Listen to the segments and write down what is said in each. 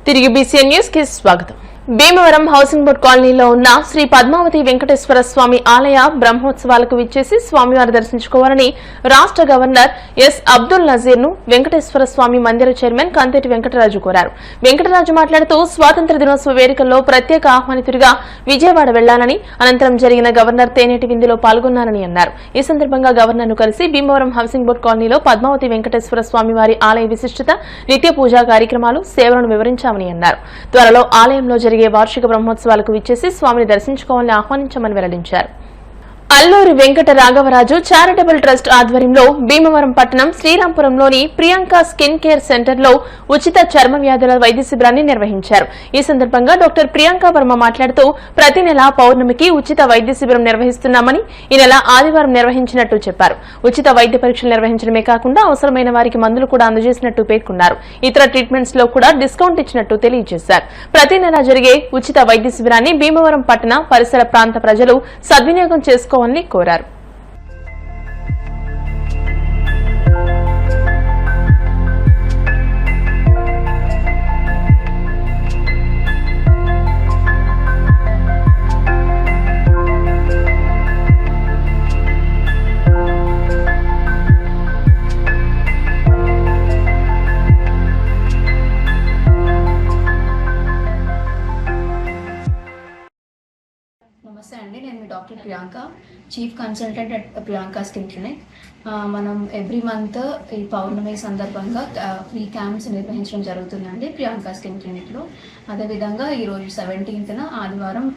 తిరిగి BCN news కి స్వాగతం. భీమవరం హౌసింగ్ బోర్డ్ కాలనీలో ఉన్న శ్రీ పద్మావతి వెంకటేశ్వర స్వామి ఆలయ బ్రహ్మోత్సవాలకు విచ్చేసి స్వామివారి దర్శించుకోవాలని రాష్ట్ర గవర్నర్ ఎస్ అబ్దుల్ నజీర్ ను వెంకటేశ్వర స్వామి మందిర చైర్మన్ కంతేటి వెంకటరాజు కోరారు. వెంకటరాజు మాట్లాడుతూ స్వాతంత్ర దినోత్సవ వేడుకల్లో ప్రత్యేక ఆహ్వానితుడిగా విజయవాడ వెళ్లాలని, అనంతరం జరిగిన గవర్నర్ తేనేటి విందులో పాల్గొన్నారని అన్నారు. ఈ సందర్భంగా గవర్నర్ ను కలిసి భీమవరం హౌసింగ్ బోర్డ్ కాలనీలో పద్మావతి వెంకటేశ్వర స్వామివారి ఆలయ విశిష్టత, నిత్య పూజా కార్యక్రమాలు, సేవలను వివరించామని అన్నారు. త్వరలో ఆలయంలో జరిగే వార్షిక బ్రహ్మోత్సవాలకు విచ్చేసి స్వామిని దర్శించుకోవాలని ఆహ్వానించామని వెల్లడించారు. అల్లూరి వెంకట రాఘవరాజు చారిటబుల్ ట్రస్ట్ ఆధ్వర్యంలో భీమవరం పట్టణం శ్రీరాంపురంలోని ప్రియాంక స్కిన్ కేర్ సెంటర్ లో ఉచిత చర్మ వ్యాధుల వైద్య శిబిరాన్ని నిర్వహించారు. ఈ సందర్భంగా డాక్టర్ ప్రియాంక వర్మ మాట్లాడుతూ ప్రతి నెల పౌర్ణమికి ఉచిత వైద్య శిబిరం నిర్వహిస్తున్నామని, ఈ నెల ఆదివారం నిర్వహించినట్టు చెప్పారు. ఉచిత వైద్య పరీక్షలు నిర్వహించడమే కాకుండా అవసరమైన వారికి మందులు కూడా అందజేసినట్టు పేర్కొన్నారు. ఇతర ట్రీట్మెంట్స్ లో కూడా డిస్కౌంట్ ఇచ్చినట్టు తెలియజేశారు. ప్రతి నెల జరిగే ఉచిత వైద్య శిబిరాన్ని భీమవరం పట్టణ పరిసర ప్రాంత ప్రజలు సద్వినియోగం చేసుకోవాలని కోరారు. నమస్తే అండి, నేను మీ doctor Priyanka, chief consultant at Priyanka skin clinic. మనం ఎవ్రీ మంత్ ఈ పౌర్ణమి సందర్భంగా ఫ్రీ క్యాంప్స్ నిర్వహించడం జరుగుతుందండి ప్రియాంక స్కిన్ క్లినిక్లో. అదేవిధంగా ఈరోజు 17th ఆదివారం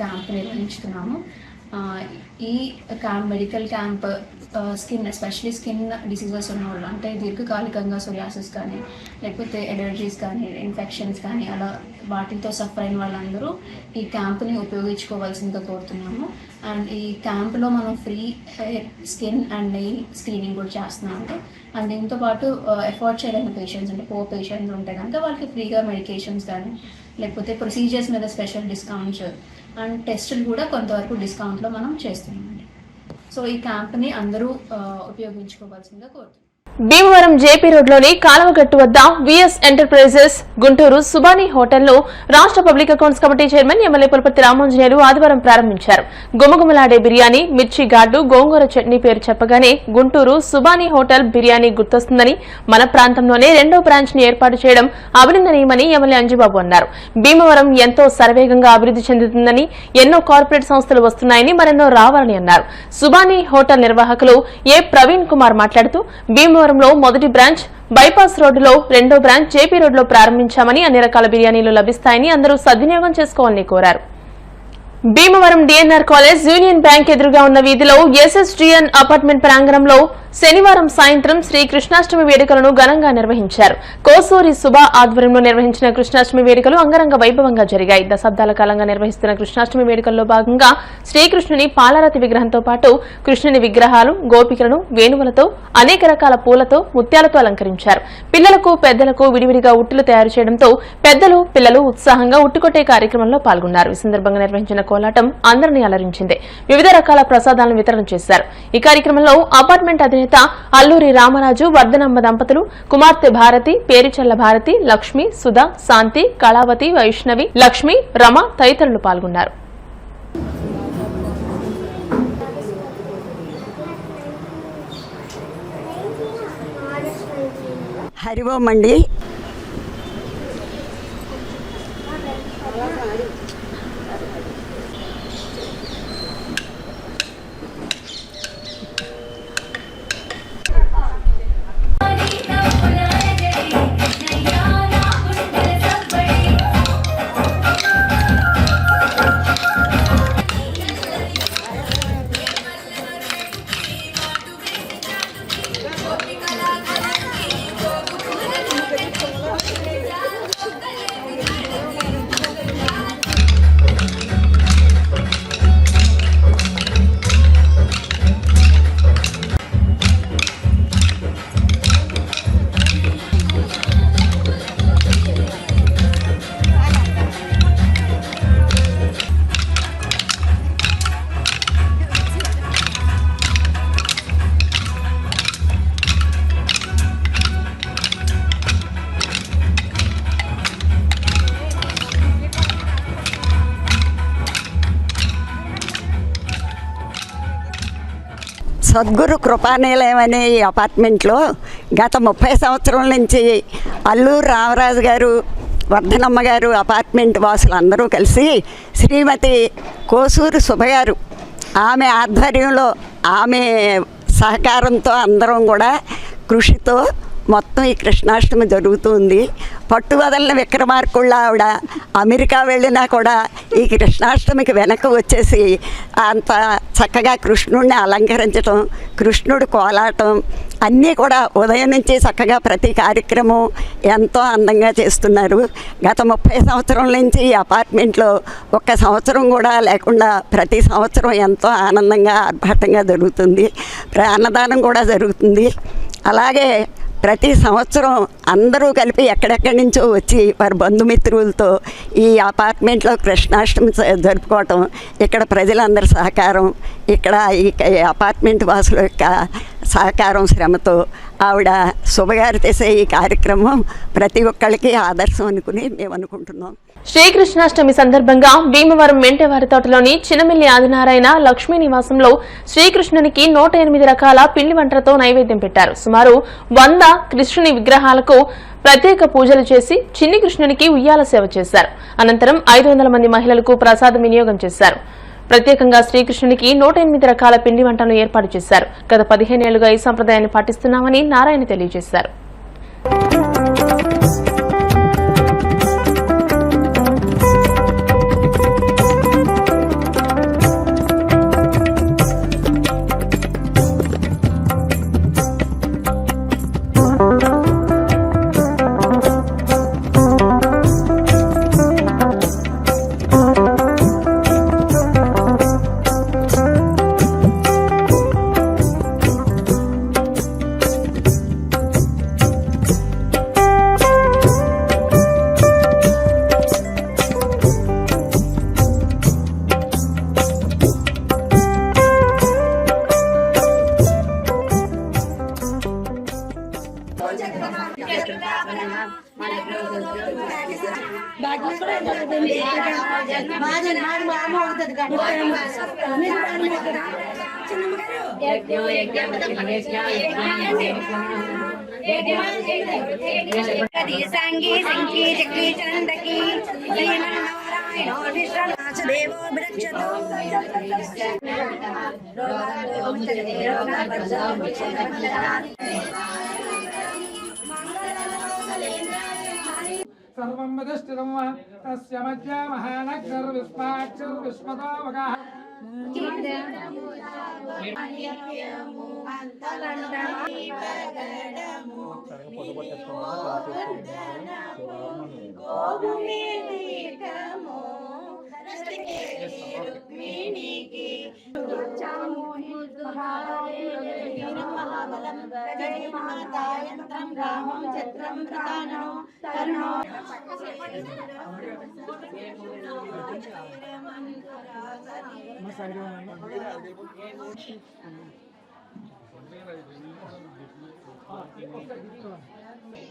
క్యాంప్ నిర్వహించుతున్నాము. ఈ camp medical camp skin, especially skin diseases ఉన్న వాళ్ళు, అంటే దీర్ఘకాలికంగా సోరియాసిస్ కానీ, లేకపోతే ఎలర్జీస్ కానీ, ఇన్ఫెక్షన్స్ కానీ, అలా వాటితో సఫర్ అయిన వాళ్ళందరూ ఈ క్యాంప్ని ఉపయోగించుకోవాల్సిందిగా కోరుతున్నాము. అండ్ ఈ క్యాంప్లో మనం free skin and nail screening కూడా చేస్తున్నాము. అండ్ దీంతో పాటు ఎఫోర్డ్ చేయలేని పేషెంట్స్, అంటే పో పేషెంట్స్ ఉంటే కనుక వాళ్ళకి ఫ్రీగా మెడికేషన్స్ కానీ, లేకపోతే ప్రొసీజర్స్ మీద స్పెషల్ డిస్కౌంట్స్ అండ్ టెస్టులు కూడా కొంతవరకు డిస్కౌంట్లో మనం చేస్తున్నామండి. సో ఈ క్యాంప్ని అందరూ ఉపయోగించుకోవాల్సిందిగా కోరుతున్నాం. భీమవరం జేపీ రోడ్లోని కాలవగట్టు వద్ద విఎస్ ఎంటర్ప్రైజెస్ గుంటూరు సుబానీ హోటల్లో రాష్ట్ర public accounts committee chairman MLA Pulaparthi Ramanjaneyulu ఆదివారం ప్రారంభించారు. గుమగుమలాడే బిర్యానీ, మిర్చి గార్డు, గోంగూర చట్నీ పేరు చెప్పగానే గుంటూరు సుబానీ హోటల్ బిర్యానీ గుర్తొస్తుందని, మన ప్రాంతంలోనే 2వ బ్రాంచ్ ని ఏర్పాటు చేయడం అభినందనీయమని ఎమ్మెల్యే అంజిబాబు అన్నారు. భీమవరం ఎంతో శరవేగంగా అభివృద్ధి చెందుతుందని, ఎన్నో కార్పొరేట్ సంస్థలు వస్తున్నాయని, మరెన్నో రావాలని అన్నారు. సుబానీ హోటల్ నిర్వాహకులు ఏ ప్రవీణ్ కుమార్ మాట్లాడుతూ భీమవరంలో మొదటి బ్రాంచ్ బైపాస్ రోడ్డులో, 2వ బ్రాంచ్ జేపీ రోడ్లో ప్రారంభించామని, అన్ని రకాల బిర్యానీలు లభిస్తాయని అందరూ సద్వినియోగం చేసుకోవాలని కోరారు. Bhimavaram DNR college union bank ఎదురుగా ఉన్న వీధిలో ఎస్ఎస్డిఎన్ అపార్ట్మెంట్ ప్రాంగణంలో శనివారం సాయంత్రం శ్రీ కృష్ణాష్టమి వేడుకలను ఘనంగా నిర్వహించారు. కోసూరి సుభా ఆధ్వర్యంలో నిర్వహించిన కృష్ణాష్టమి వేడుకలు అంగరంగ వైభవంగా జరిగాయి. దశాబ్దాల కాలంగా నిర్వహిస్తున్న కృష్ణాష్టమి వేడుకల్లో భాగంగా శ్రీకృష్ణుని పాలరాతి విగ్రహంతో పాటు కృష్ణుని విగ్రహాలు, గోపికలను వేణువులతో, అనేక రకాల పూలతో, ముత్యాలతో అలంకరించారు. పిల్లలకు, పెద్దలకు విడివిడిగా ఉట్టులు తయారు చేయడంతో పెద్దలు, పిల్లలు ఉత్సాహంగా ఉట్టుకొట్టే కార్యక్రమంలో పాల్గొన్నారు. ఈ సందర్భంగా నిర్వహించిన కోలాటం అందరినీ అలరించింది. వివిధ రకాల ప్రసాదాలను వితరణ చేశారు. ఈ కార్యక్రమంలో అపార్ట్మెంట్ అధినేత అల్లూరి రామరాజు, వర్ధనమ్మ దంపతులు, కుమార్తె భారతి, పేరిచల్ల భారతి, లక్ష్మి, సుధా, శాంతి, కళావతి, వైష్ణవి, లక్ష్మి, రమ తదితరులు పాల్గొన్నారు. హరి ఓం అండి. సద్గురు కృపానిలయం అనే ఈ అపార్ట్మెంట్లో గత 30 సంవత్సరాల నుంచి అల్లూరు రామరాజు గారు, వర్ధనమ్మ గారు అపార్ట్మెంట్ వాసులు అందరూ కలిసి శ్రీమతి కోసూరు సుభగారు ఆమె ఆధ్వర్యంలో, ఆమె సహకారంతో అందరం కూడా కృషితో మొత్తం ఈ కృష్ణాష్టమి జరుగుతుంది. పట్టువదలని విక్రమార్కుళ్ళ ఆవిడ అమెరికా వెళ్ళినా కూడా ఈ కృష్ణాష్టమికి వెనక్కి వచ్చేసి అంత చక్కగా కృష్ణుడిని అలంకరించడం, కృష్ణుడు కోలాటం అన్నీ కూడా ఉదయం నుంచి చక్కగా ప్రతి కార్యక్రమం ఎంతో అందంగా చేస్తున్నారు. గత 30 సంవత్సరాల నుంచి ఈ అపార్ట్మెంట్లో ఒక్క సంవత్సరం కూడా లేకుండా ప్రతి సంవత్సరం ఎంతో ఆనందంగా ఆర్భాటంగా జరుగుతుంది. అన్నదానం కూడా జరుగుతుంది. అలాగే ప్రతి సంవత్సరం అందరూ కలిపి ఎక్కడెక్కడి నుంచో వచ్చి వారి బంధుమిత్రులతో ఈ అపార్ట్మెంట్లో కృష్ణాష్టమి జరుపుకోవటం, ఇక్కడ ప్రజలందరి సహకారం, ఇక్కడ ఈ అపార్ట్మెంట్ వాసుల యొక్క సహకారం, శ్రమతో ఆవిడ శుభగారు చేసే ఈ కార్యక్రమం ప్రతి ఒక్కరికి ఆదర్శం అనుకుని మేము అనుకుంటున్నాం. శ్రీకృష్ణాష్టమి సందర్భంగా భీమవరం మెంటేవారి తోటలోని చినమిల్లి ఆదినారాయణ లక్ష్మీ నివాసంలో శ్రీకృష్ణునికి 108 రకాల పిండి వంటలతో నైవేద్యం పెట్టారు. సుమారు 100 కృష్ణుని విగ్రహాలకు ప్రత్యేక పూజలు చేసి చిన్ని కృష్ణునికి ఉయ్యాల సేవ చేశారు. అనంతరం 500 మంది మహిళలకు ప్రసాదం వినియోగం చేశారు. ప్రత్యేకంగా శ్రీకృష్ణునికి 108 రకాల పిండి వంటలను ఏర్పాటు చేశారు. గత 15 ఏళ్లుగా ఈ సంప్రదాయాన్ని పాటిస్తున్నామని నారాయణ తెలియజేశారు. सर्वं वदष्टिरं वा तस्य मध्य महानग्रविस्माक्षर्विस्मतो वगाः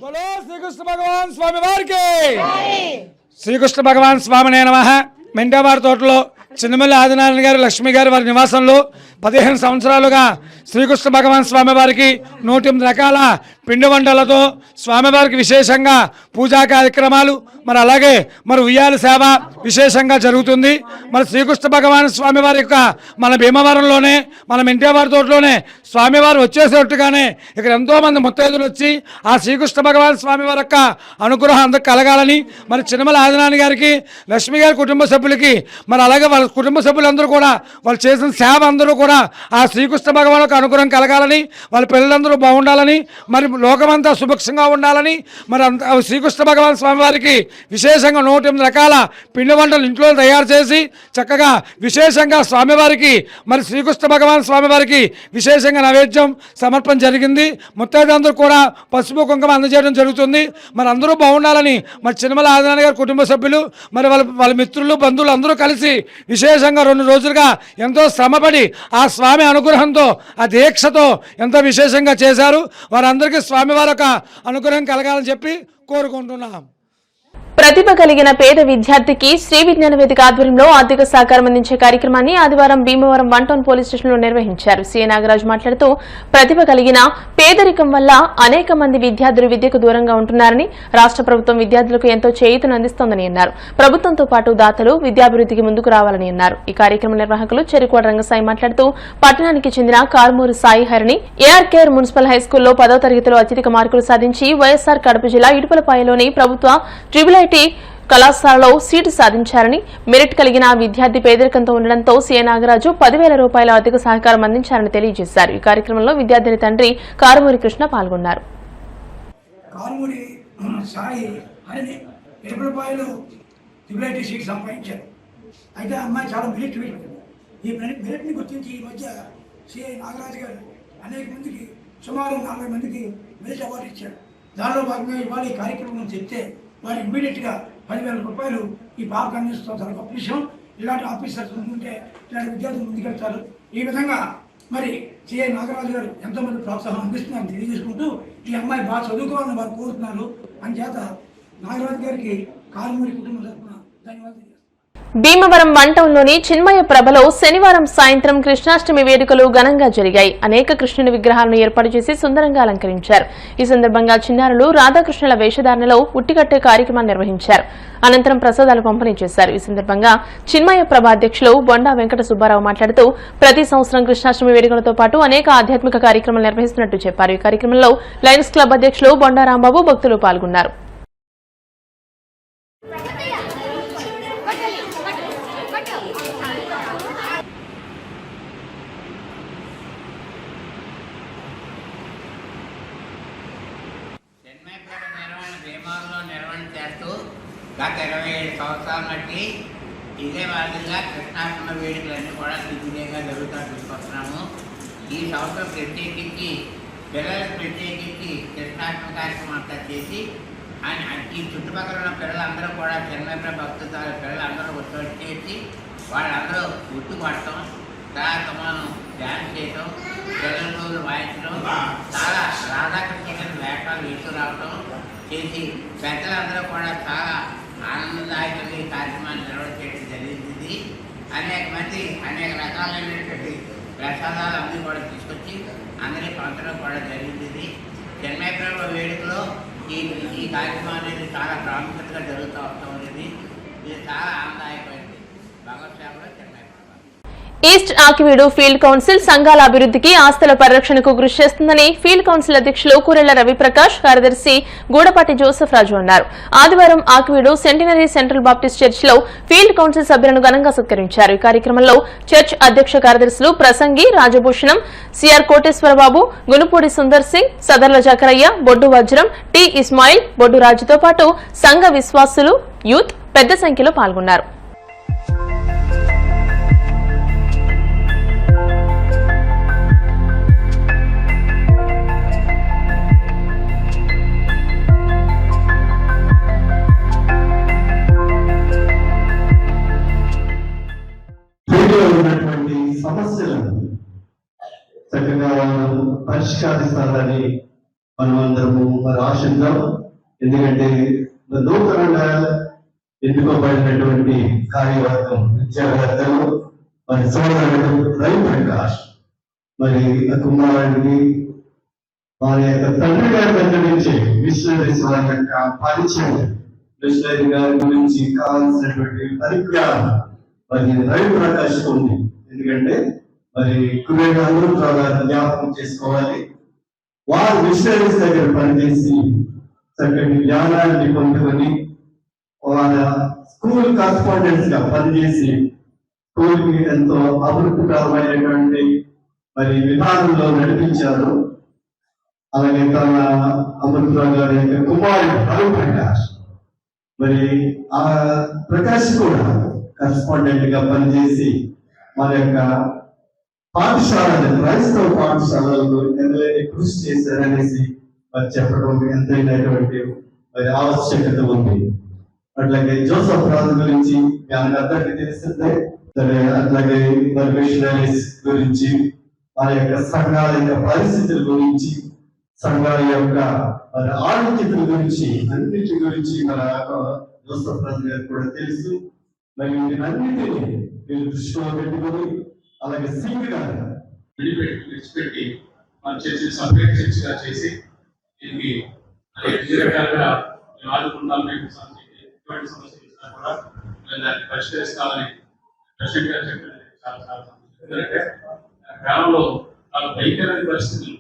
बोलो श्री कृष्ण भगवान स्वामी वारिकी श्री कृष्ण भगवान स्वामी नमः మెంటేవారి తోటలో చిన్నమిల్లి ఆదినారాయణ గారు, లక్ష్మి గారు వారి నివాసంలో 15 సంవత్సరాలుగా శ్రీకృష్ణ భగవాన్ స్వామివారికి 108 రకాల పిండి వంటలతో స్వామివారికి విశేషంగా పూజా కార్యక్రమాలు, మరి అలాగే మరి ఉయ్యాల సేవ విశేషంగా జరుగుతుంది. మరి శ్రీకృష్ణ భగవాన్ స్వామివారి యొక్క మన భీమవరంలోనే, మన మెంటేవారి తోటలోనే స్వామివారు వచ్చేసేట్టుగానే ఇక్కడ ఎంతోమంది ముత్తైదులు వచ్చి ఆ శ్రీకృష్ణ భగవాన్ స్వామివారి యొక్క అనుగ్రహం అందరికి కలగాలని, మరి చిన్నమల ఆదినారాయణ గారికి, లక్ష్మి గారి కుటుంబ సభ్యులకి, మరి అలాగే వాళ్ళ కుటుంబ సభ్యులందరూ కూడా వాళ్ళు చేసిన సేవ అందరూ కూడా ఆ శ్రీకృష్ణ భగవాన్ యొక్క అనుగ్రహం కలగాలని, వాళ్ళ పిల్లలందరూ బాగుండాలని, మరి లోకమంతా సుభిక్షంగా ఉండాలని, మరి శ్రీకృష్ణ భగవాన్ స్వామివారికి విశేషంగా 108 రకాల పిండి వంటలు ఇంట్లో తయారు చేసి చక్కగా విశేషంగా స్వామివారికి, మరి శ్రీకృష్ణ భగవాన్ స్వామివారికి విశేషంగా నైవేద్యం సమర్పణ జరిగింది. ముత్తైదులందరూ కూడా పసుపు కుంకుమ అందజేయడం జరుగుతుంది. మరి అందరూ బాగుండాలని మరి చిన్నమల ఆదినారాయణ గారి కుటుంబ సభ్యులు, మరి వాళ్ళ మిత్రులు, బంధువులు అందరూ కలిసి విశేషంగా 2 రోజులుగా ఎంతో శ్రమపడి ఆ స్వామి అనుగ్రహంతో, ఆ దీక్షతో ఎంతో విశేషంగా చేశారు. వారందరికీ స్వామివారి యొక్క అనుగ్రహం కలగాలని చెప్పి కోరుకుంటున్నాం. ప్రతిభ కలిగిన పేద విద్యార్థికి శ్రీ విజ్ఞాన వేదిక ఆధ్వర్యంలో ఆర్థిక సహకారం అందించే కార్యక్రమాన్ని ఆదివారం భీమవరం 1 టౌన్ పోలీస్ స్టేషన్లో నిర్వహించారు. సీఏ నాగరాజు మాట్లాడుతూ ప్రతిభ కలిగిన పేదరికం వల్ల అనేక మంది విద్యార్థులు విద్యకు దూరంగా ఉంటున్నారని, రాష్ట్ర ప్రభుత్వం విద్యార్థులకు ఎంతో చేయూతను అందిస్తోందని అన్నారు. ప్రభుత్వంతో పాటు దాతలు విద్యాభివృద్ధికి ముందుకు రావాలని అన్నారు. ఈ కార్యక్రమ నిర్వాహకులు చెరుకువాడ రంగసాయి మాట్లాడుతూ పట్టణానికి చెందిన కార్మూరు సాయి హరిని ఏఆర్కేఆర్ మున్సిపల్ హైస్కూల్లో 10వ తరగతిలో అత్యధిక మార్కులు సాధించి వైఎస్ఆర్ కడప జిల్లా ఇటుపలపాయలోని ప్రభుత్వ ట్రిపుల్ కళాశాలలో సీటు సాధించారని, మెరిట్ కలిగిన విద్యార్థి పేదరికంతో ఉండడంతో సీఏ నాగరాజు 10,000 రూపాయల ఆర్థిక సహకారం అందించారని తెలియజేశారు. ఈ కార్యక్రమంలో విద్యార్థిని తండ్రి కారుమూరి కృష్ణ పాల్గొన్నారు. కారుమూరి సాయి అని ఇటుపలపాయలో ట్రిపుల్ సీట్ సంపాదించారు. అయితే అమ్మాయి చాలా మెరిట్ ఈ మెరిట్ని గుర్తించి ఈ మధ్య సిఐ నాగరాజు గారు అనేక మందికి సుమారు 40 మందికి మెరిట్ అవార్డు ఇచ్చారు. దానిలో భాగంగా ఇవాళ ఈ కార్యక్రమం చెప్తే వారు ఇమ్మీడియట్గా 10,000 రూపాయలు ఈ పాపకు అందిస్తాం. చాలా గొప్ప విషయం. ఇలాంటి ఆఫీసర్స్ ఉంటే ఇలాంటి విద్యార్థులు ముందుకెళ్తారు. ఈ విధంగా మరి సిఐ నాగరాజు గారు ఎంతోమంది ప్రోత్సాహం అందిస్తున్నారని తెలియజేసుకుంటూ ఈ అమ్మాయి బాగా చదువుకోవాలని వారు కోరుతున్నారు. అంచేత నాగరాజు గారికి కారుమూరి కుటుంబం తరఫున ధన్యవాదాలు. భీమవరం 1 టౌన్లోని చిన్మయ ప్రభలో శనివారం సాయంత్రం కృష్ణాష్టమి వేడుకలు ఘనంగా జరిగాయి. అనేక కృష్ణుని విగ్రహాలను ఏర్పాటు చేసి సుందరంగా అలంకరించారు. ఈ సందర్భంగా చిన్నారులు రాధాకృష్ణుల వేషధారణలో ఉట్టికట్టే కార్యక్రమాన్ని నిర్వహించారు. అనంతరం ప్రసాదాలు పంపిణీ చేశారు. ఈ సందర్భంగా చిన్మయ ప్రభ అధ్యక్షులు బొండా వెంకట సుబ్బారావు మాట్లాడుతూ ప్రతి సంవత్సరం కృష్ణాష్టమి వేడుకలతో పాటు అనేక ఆధ్యాత్మిక కార్యక్రమాలు నిర్వహిస్తున్నట్టు చెప్పారు. ఈ కార్యక్రమంలో లయన్స్ క్లబ్ అధ్యక్షులు బొండా రాంబాబు భక్తులు పాల్గొన్నారు. నిర్వహణ చేస్తూ గత 27 సంవత్సరాల బట్టి ఇదే మాదిరిగా కృష్ణాష్టమి వేడుకలన్నీ కూడా దిగ్విజయంగా జరుగుతూ తీసుకొస్తున్నాము. ఈ సంవత్సరం ప్రత్యేకించి పిల్లలకు ప్రత్యేకించి కృష్ణాష్టమి కార్యక్రమం అంతా చేసి ఈ చుట్టుపక్కల ఉన్న పిల్లలందరూ కూడా చిన్న భక్తుల పిల్లలందరూ ఉత్సవం చేసి వాళ్ళందరూ గుర్తుపడటం, తర్వాత మనం డ్యాన్స్ చేయటం, పిల్లలు వాయించడం, చాలా రాధాకృష్ణ వేషాలు వేసుకురావటం చేసి పెద్దలందరూ కూడా చాలా ఆనందదాయకంగా ఈ కార్యక్రమాన్ని నిర్వహించడం జరిగింది. అనేక మంది అనేక రకాలైనటువంటి ప్రసాదాలు అన్నీ కూడా తీసుకొచ్చి అందరికీ పంచడం కూడా జరిగింది. చెన్నై ప్రభు వేడుకలో ఈ కార్యక్రమం అనేది చాలా ప్రాముఖ్యతగా జరుగుతూ వస్తూ ఉండేది. ఇది చాలా ఆనందదాయకమైనది. భగవత్ సేవలో Chennai east Akividu field council సంఘాల అభివృద్ధికి ఆస్తుల పరిరక్షణకు కృషి చేస్తుందని ఫీల్డ్ కౌన్సిల్ అధ్యక్షులు కూరెళ్ల రవిప్రకాష్, కార్యదర్శి గూడపాటి జోసెఫ్ రాజు అన్నారు. ఆదివారం ఆకివీడు సెంటినరీ సెంట్రల్ బాప్టిస్ట్ చర్చిలో ఫీల్డ్ కౌన్సిల్ సభ్యులను ఘనంగా సత్కరించారు. ఈ కార్యక్రమంలో చర్చ్ అధ్యక్ష కార్యదర్శులు ప్రసంగి రాజభూషణం, సిఆర్ కోటేశ్వరబాబు, గునుపూడి సుందర్ సింగ్, సదర్ల జకరయ్య, బొడ్డు వజ్రం, టి ఇస్మాయిల్, బొడ్డు రాజుతో పాటు సంఘ విశ్వాసులు, యూత్ పెద్ద సంఖ్యలో పాల్గొన్నారు. ఉన్నటువంటి సమస్యలను చక్కగా పరిష్కరిస్తారని మనం అందరము మరి ఆశిద్దాం. ఎందుకంటే నూతనంగా ఎన్నుకోబడినటువంటి కార్యవర్గం విద్యావేత్తలు మరి సోదరుడు రవిప్రకాష్ మరి కుమారుడికి వారి యొక్క తండ్రి గారి దగ్గర నుంచి మిషనరీస్ వారి యొక్క పరిచయం, మిషనరీ గారి గురించి కావాల్సినటువంటి పరిజ్ఞానం మరి రవిప్రకాష్ ఉంది. ఎందుకంటే మరి అందరూ చాలా జ్ఞాపకం చేసుకోవాలి. వారు మిషనరీస్ దగ్గర పనిచేసి చక్కటి జ్ఞానాన్ని పొందుకొని వాళ్ళ స్కూల్ కరస్పాండెంట్స్ గా పనిచేసి స్కూల్ కి ఎంతో అభివృద్ధికరమైనటువంటి మరి విధానంలో నడిపించారు. అలాగే తన అమృతరావు గారి యొక్క కుమారుడు రవిప్రకాష్, మరి ఆ ప్రకాష్ కూడా కరస్పాండెంట్ గా పనిచేసి మన యొక్క పాఠశాలను, క్రైస్తవ పాఠశాలలకు ఎంతైనా కృషి చేశారనేసి మరి చెప్పడం ఎంతైనటువంటి మరి ఆవశ్యకత ఉంది. అట్లాగే జోసఫ్ రాజు గురించి అందరికీ తెలిసిందే. సరే, అట్లాగే మరి మిషనరీస్ గురించి, మన యొక్క సంఘాల యొక్క పరిస్థితుల గురించి, సంఘాల యొక్క మరి ఆరోగ్యతల గురించి, అన్నిటి గురించి మన జోసఫ్ రాజు గారికి కూడా తెలుసు. మరి వీటన్నిటినీ మీరు దృష్టిలో పెట్టుకొని అలాగే సింగ్ గారు విడిచిపెట్టి మన చర్చి సపరేట్ చర్చిగా చేసి దీనికి అన్ని రకాలుగా ఆదుకుంటాం. ఎటువంటి సమస్యలు ఇచ్చినా కూడా దాన్ని పరిష్కరిస్తామని ప్రెసిడెంట్ గారు చెప్పారు. చాలా చాలా ఎందుకంటే గ్రామంలో చాలా భయంకరమైన పరిస్థితులు,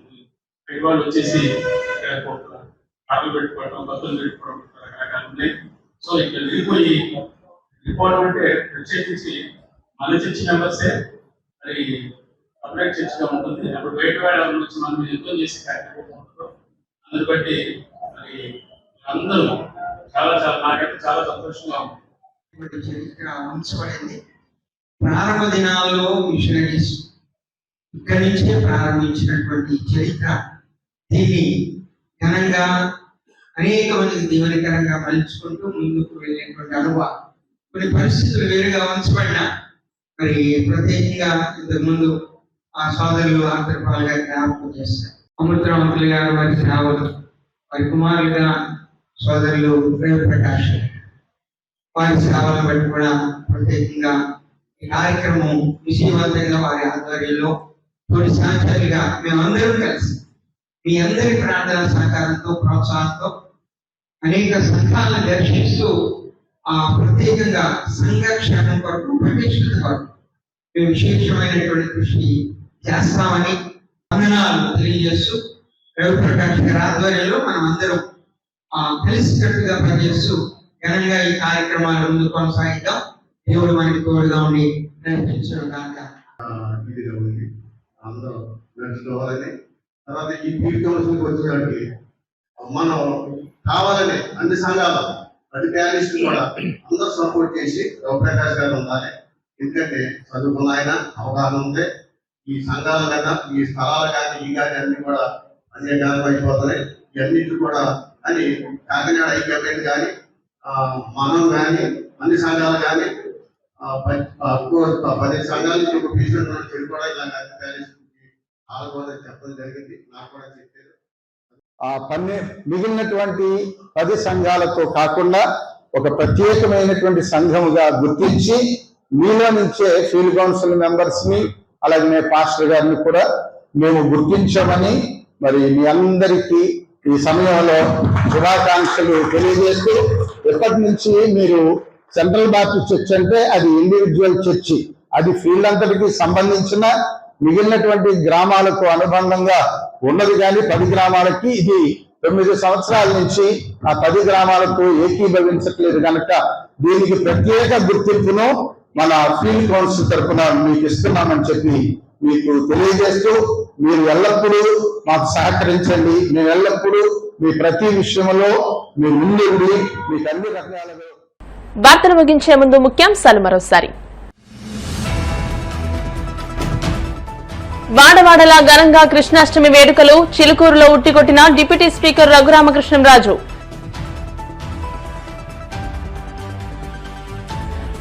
పెద్దవాళ్ళు వచ్చేసి ఆటలు పెట్టుకోవడం, బతులు పెట్టుకోవడం రకరకాలు ఉన్నాయి. సో ఇక్కడ వెళ్ళిపోవడం అంటే ప్రత్యేకించి మన చర్చి మెంబర్సే మరి సపరేట్ చర్చిగా ఉంటుంది. అప్పుడు బయట వాళ్ళ నుంచి మనం యుద్ధం చేసే కార్యక్రమం ఉంటుంది. అందుని బట్టి మరి అందరూ చాలా చాలా నాకైతే చాలా సంతోషంగా ఉంది. చరిత్ర ఉంచబడింది. ప్రారంభ దినాల్లో మిషనరీస్ ఇక్కడి నుంచే ప్రారంభించినటువంటి చరిత్ర దీన్ని ఘనంగా అనేక మందికి దీవెనకరంగా మలుచుకుంటూ ముందుకు వెళ్ళేటువంటి అనుభవం. కొన్ని పరిస్థితులు వేరుగా ఉంచబడినా మరి ప్రత్యేకంగా ఇంతకుముందు ఆ సోదరులు ఆంధ్రపాలుగా జ్ఞాపకం చేస్తారు. అమృతరామంతులు గారు వారి సేవలు, వారి కుమారులుగా సోదరులు ప్రేమ ప్రకాష్ వారి సేవలను బట్టి కూడా ప్రత్యేకంగా ఈ కార్యక్రమం విజయవంతంగా వారి ఆధ్వర్యంలో కొన్ని సంవత్సరాలుగా మేమందరం కలిసి మీ అందరి ప్రార్థన సహకారంతో ప్రోత్సాహంతో అనేక సంఘాలను దర్శిస్తూ ప్రత్యేకంగా సంఘక్షేమం కొరకు ప్రతిష్ఠిత కొరకు మేము విశేషమైనటువంటి కృషి చేస్తామని వందనాలు తెలియజేస్తూ రవి ప్రకాష్ గారి ఆధ్వర్యంలో మనం అందరం కలిసికట్టుగా పనిచేస్తూ ఘనంగా ఈ కార్యక్రమాలు ముందు కొనసాగిద్దాం. దేవుడు మనకి తోడుగా ఉండి నడిపించడం కాక ఇదిగా ఉంది. అందరూ నడుచుకోవాలని. తర్వాత ఈ పీఠంలోకి వచ్చేవాడికి మనం కావాలని అన్ని సంఘాలు ప్రతి ప్యారిస్ట్ కూడా అందరూ సపోర్ట్ చేసి రవిప్రకాష్ గారు ఉండాలి. ఎందుకంటే చదువుకున్న ఆయన అవగాహన ఉంటే ఈ సంఘాలు కదా, ఈ స్థలాలు కానీ ఈ కానీ అన్ని కూడా అనేకాలం అయిపోతున్నాయి. ఇవన్నిటి కూడా అని కాకినాడ ఐక్యమైన కానీ మనం కానీ అన్ని సంఘాలు కానీ 10 సంఘాల నుంచి ఒక పేషెంట్ చెడిపోవడం ఇలా చెప్పడం జరిగింది. నాకు కూడా చెప్పారు. మిగిలినటువంటి 10 సంఘాలతో కాకుండా ఒక ప్రత్యేకమైనటువంటి సంఘముగా గుర్తించి మీలో నుంచే ఫీల్డ్ కౌన్సిల్ మెంబర్స్ ని అలాగే పాస్టర్ గారిని కూడా మేము గుర్తించామని మరి మీ అందరికీ ఈ సమయంలో శుభాకాంక్షలు తెలియజేస్తూ, ఎప్పటి నుంచి మీరు సెంట్రల్ బాప్టిస్ట్ చర్చ్ అంటే అది ఇండివిజువల్ చర్చి, అది ఫీల్డ్ అంతటికి సంబంధించిన మిగిలినటువంటి గ్రామాలకు అనుబంధంగా ఉన్నది. కానీ 10 గ్రామాలకి ఇది 9 సంవత్సరాల నుంచి ఆ 10 గ్రామాలకు ఏకీభవించట్లేదు కనుక దీనికి ప్రత్యేక గుర్తింపును మన ఫీల్డ్ కౌన్సిల్ తరఫున మీకు ఇస్తున్నామని చెప్పి మీకు తెలియజేస్తూ, మీరు ఎల్లప్పుడూ మాకు సహకరించండి. మేము ఎల్లప్పుడూ మీ ప్రతి విషయంలో మీ ముందుండి మీకు అన్ని రకాలుగా. వార్తలు ముగించే ముందు ముఖ్యాంశాలు మరోసారి. వాడవాడలా ఘనంగా కృష్ణాష్టమి వేడుకలు, చిలుకూరులో ఉట్టికొట్టిన డిప్యూటీ స్పీకర్ రఘురామకృష్ణంరాజు.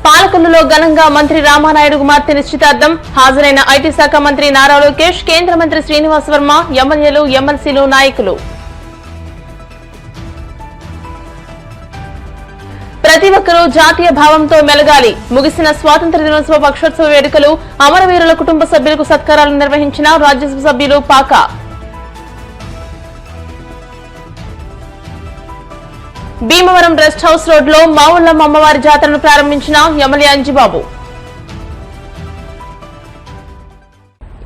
పాలకొల్లులో ఘనంగా మంత్రి రామానాయుడు కుమార్తె నిశ్చితార్థం, హాజరైన ఐటీ శాఖ మంత్రి నారా లోకేష్, కేంద్ర మంత్రి శ్రీనివాస్ వర్మ, ఎమ్మెల్యేలు, ఎమ్మెల్సీలు, నాయకులు. ప్రతి ఒక్కరూ జాతీయ భావంతో మెలగాలి. ముగిసిన స్వాతంత్ర దినోత్సవ పక్షోత్సవ వేడుకలు, అమరవీరుల కుటుంబ సభ్యులకు సత్కారాలు నిర్వహించిన రాజ్యసభ సభ్యులు పాక. భీమవరం రెస్ట్ హౌస్ రోడ్ లో మావుళ్ళమ్మ అమ్మవారి జాతరను ప్రారంభించిన ఎమ్మెల్యే అంజిబాబు.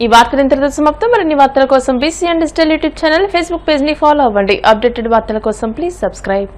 ఈ వార్తలు ఇంతటితో సమాప్తం. మరిన్ని వార్తల కోసం BCN digital YouTube channel, Facebook page ని ఫాలో అవ్వండి. అప్డేటెడ్ వార్తల కోసం ప్లీజ్ సబ్స్క్రైబ్.